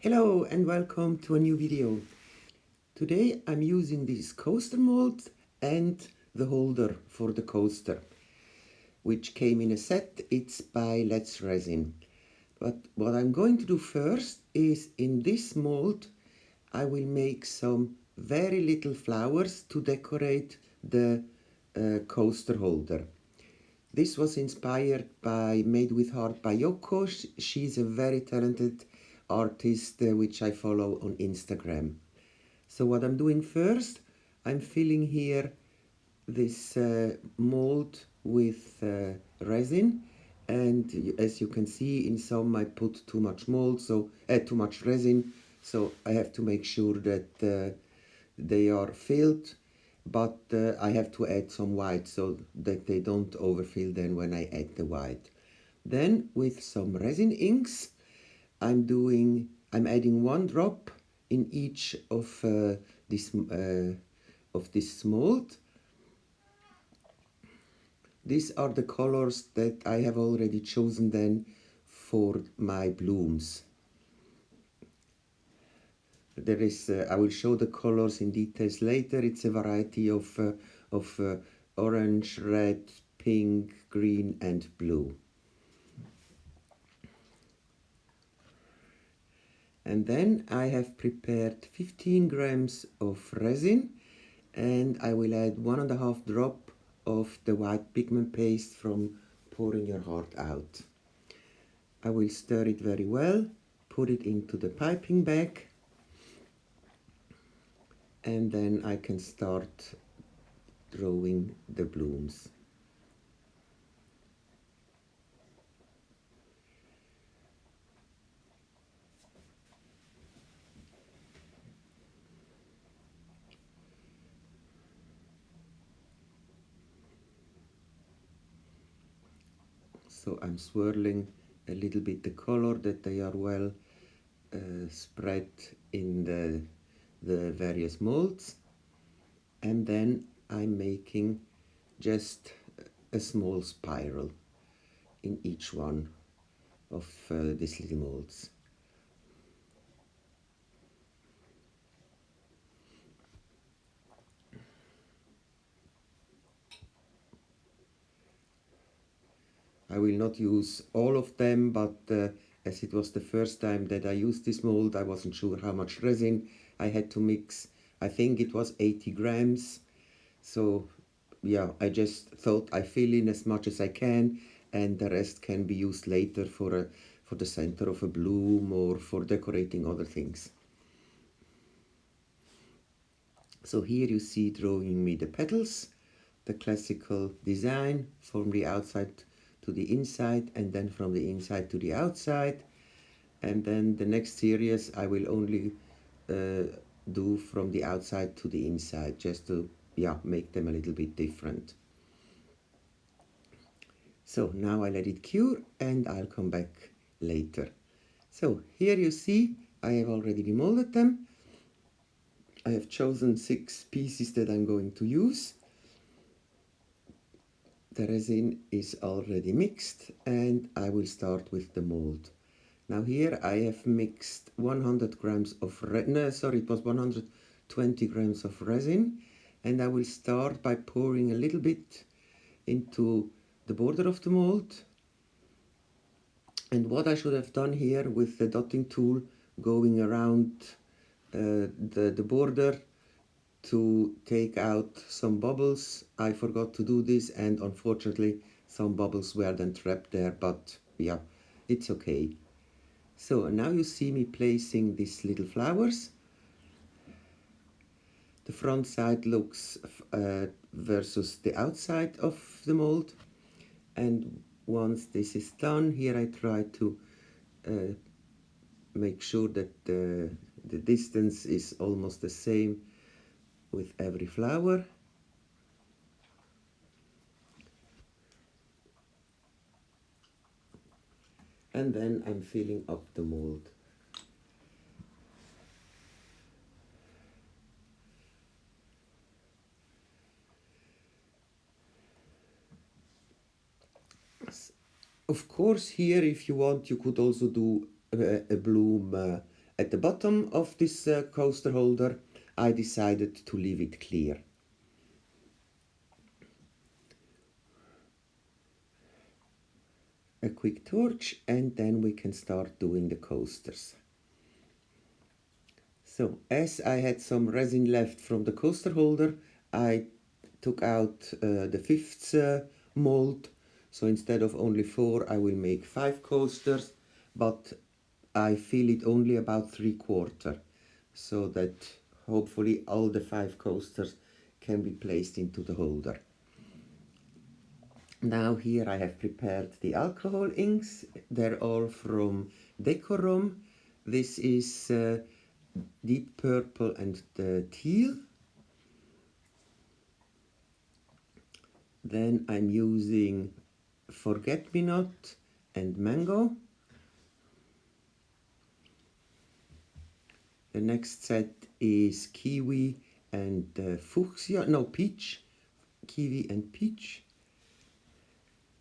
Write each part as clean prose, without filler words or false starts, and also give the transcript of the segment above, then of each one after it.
Hello and welcome to a new video. Today I'm using this coaster mold and the holder for the coaster, which came in a set. It's by Resin. But what I'm going to do first is, in this mold I will make some very little flowers to decorate the coaster holder. This was inspired by Made with Heart by Yoko. She's a very talented artist which I follow on Instagram. So what I'm doing first, I'm filling here this mold with resin, and as you can see, in some I put too much mold, so too much resin, so I have to make sure that they are filled, but I have to add some white so that they don't overfill then when I add the white. Then with some resin inks, I'm adding one drop in each of this mold. These are the colors that I have already chosen then for my blooms. There is, I will show the colors in details later. It's a variety of orange, red, pink, green and blue. And then I have prepared 15 grams of resin, and I will add 1.5 drop of the white pigment paste from Pouring Your Heart Out. I will stir it very well, put it into the piping bag, and then I can start drawing the blooms. So I'm swirling a little bit the color that they are well spread in the various molds, and then I'm making just a small spiral in each one of these little molds. I will not use all of them, but as it was the first time that I used this mold, I wasn't sure how much resin I had to mix. I think it was 80 grams. So yeah, I just thought I fill in as much as I can, and the rest can be used later for the center of a bloom or for decorating other things. So here you see drawing me the petals, the classical design from the outside to the inside and then from the inside to the outside. And then the next series I will only do from the outside to the inside, just to make them a little bit different. So now I let it cure and I'll come back later. So here you see I have already demolded them. I have chosen 6 pieces that I'm going to use. The resin is already mixed and I will start with the mold. Now here I have mixed 100 grams of it was 120 grams of resin, and I will start by pouring a little bit into the border of the mold. And what I should have done here with the dotting tool, going around the border to take out some bubbles, I forgot to do this, and unfortunately some bubbles were then trapped there, but yeah, it's okay. So now you see me placing these little flowers. The front side looks versus the outside of the mold, and once this is done, here I try to make sure that the distance is almost the same with every flower. And then I'm filling up the mold. Of course, here if you want, you could also do a bloom At the bottom of this coaster holder, I decided to leave it clear. A quick torch, and then we can start doing the coasters. So as I had some resin left from the coaster holder, I took out the fifth mold. So instead of only 4, I will make 5 coasters, but I fill it only about 3/4, so that hopefully all the 5 coasters can be placed into the holder. Now here I have prepared the alcohol inks. They're all from Decorrom. This is deep purple and teal. Then I'm using forget-me-not and mango. The next set is kiwi and fuchsia, no, peach. Kiwi and peach.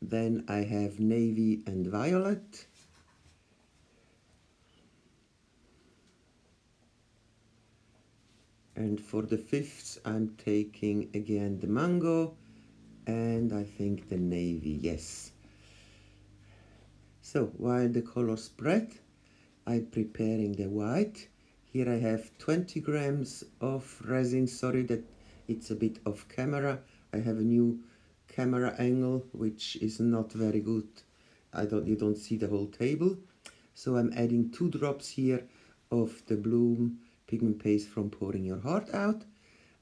Then I have navy and violet. And for the fifths, I'm taking again the mango and I think the navy, yes. So while the colors spread, I'm preparing the white. Here I have 20 grams of resin. Sorry that it's a bit off camera. I have a new camera angle which is not very good. You don't see the whole table. So I'm adding 2 drops here of the Bloom pigment paste from Pouring Your Heart Out.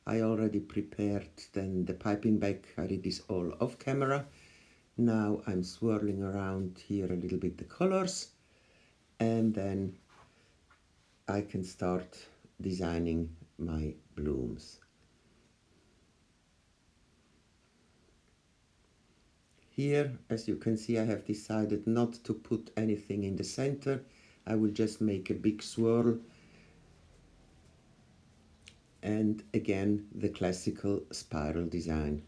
I already prepared then the piping bag. I did this all off camera. Now I'm swirling around here a little bit the colors, and then I can start designing my blooms. Here, as you can see, I have decided not to put anything in the center. I will just make a big swirl, and again the classical spiral design.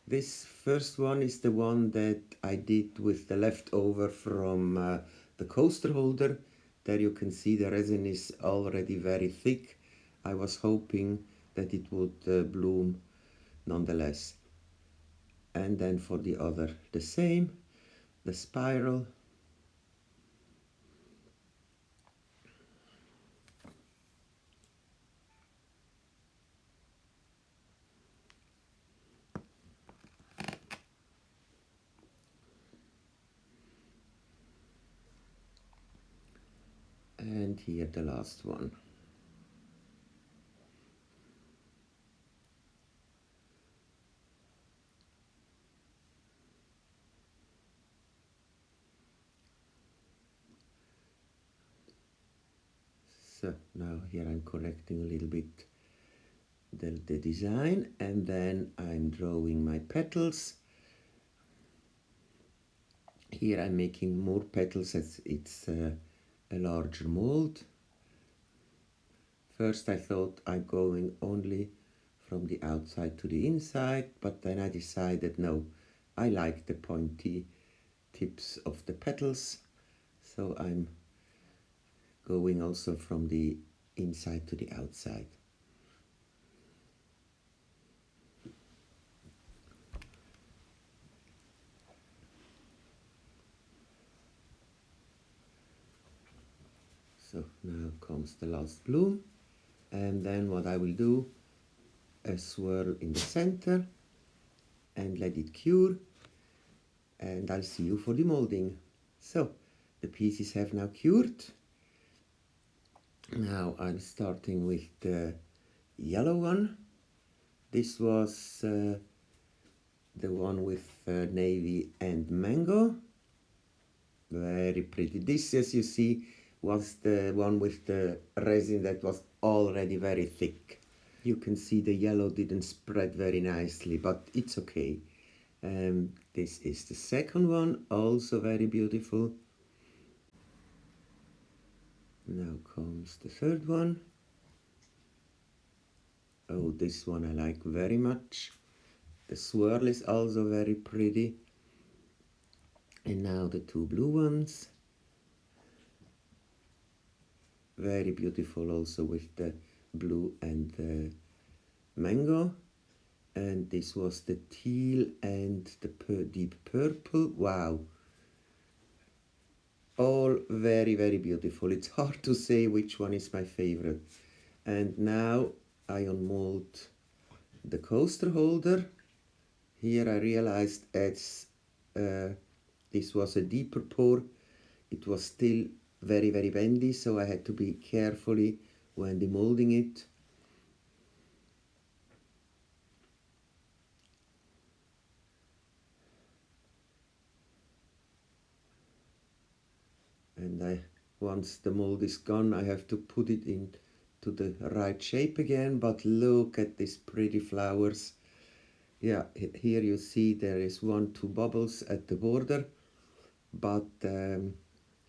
This first one is the one that I did with the leftover from the coaster holder. There you can see the resin is already very thick. I was hoping that it would bloom nonetheless. And then for the other, the same, the spiral. And here the last one. So now here I'm correcting a little bit the design, and then I'm drawing my petals. Here I'm making more petals as it's a larger mold. First I thought I'm going only from the outside to the inside, but then I decided no, I like the pointy tips of the petals, so I'm going also from the inside to the outside. So now comes the last bloom, and then what I will do, a swirl in the center and let it cure, and I'll see you for the molding. So the pieces have now cured. Now I'm starting with the yellow one. This was the one with navy and mango. Very pretty. This, as you see, was the one with the resin that was already very thick. You can see the yellow didn't spread very nicely, but it's okay. This is the second one, also very beautiful. Now comes the third one. Oh, this one I like very much. The swirl is also very pretty. And now the 2 blue ones. very beautiful also with the blue and the mango. And this was the teal and the deep purple. Wow, all very, very beautiful. It's hard to say which one is my favorite. And now I unmold the coaster holder. Here I realized as this was a deeper pour, it was still very, very bendy, so I had to be carefully when demolding it. And once the mold is gone, I have to put it into the right shape again. But look at these pretty flowers. Yeah, here you see there is 2 bubbles at the border, but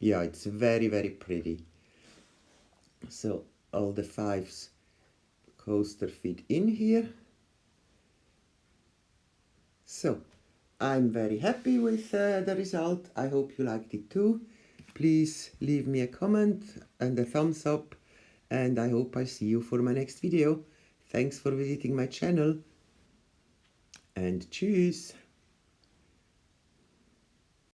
yeah, it's very, very pretty. So all the 5 coaster fit in here. So I'm very happy with the result. I hope you liked it too. Please leave me a comment and a thumbs up, and I hope I see you for my next video. Thanks for visiting my channel, and tschüss!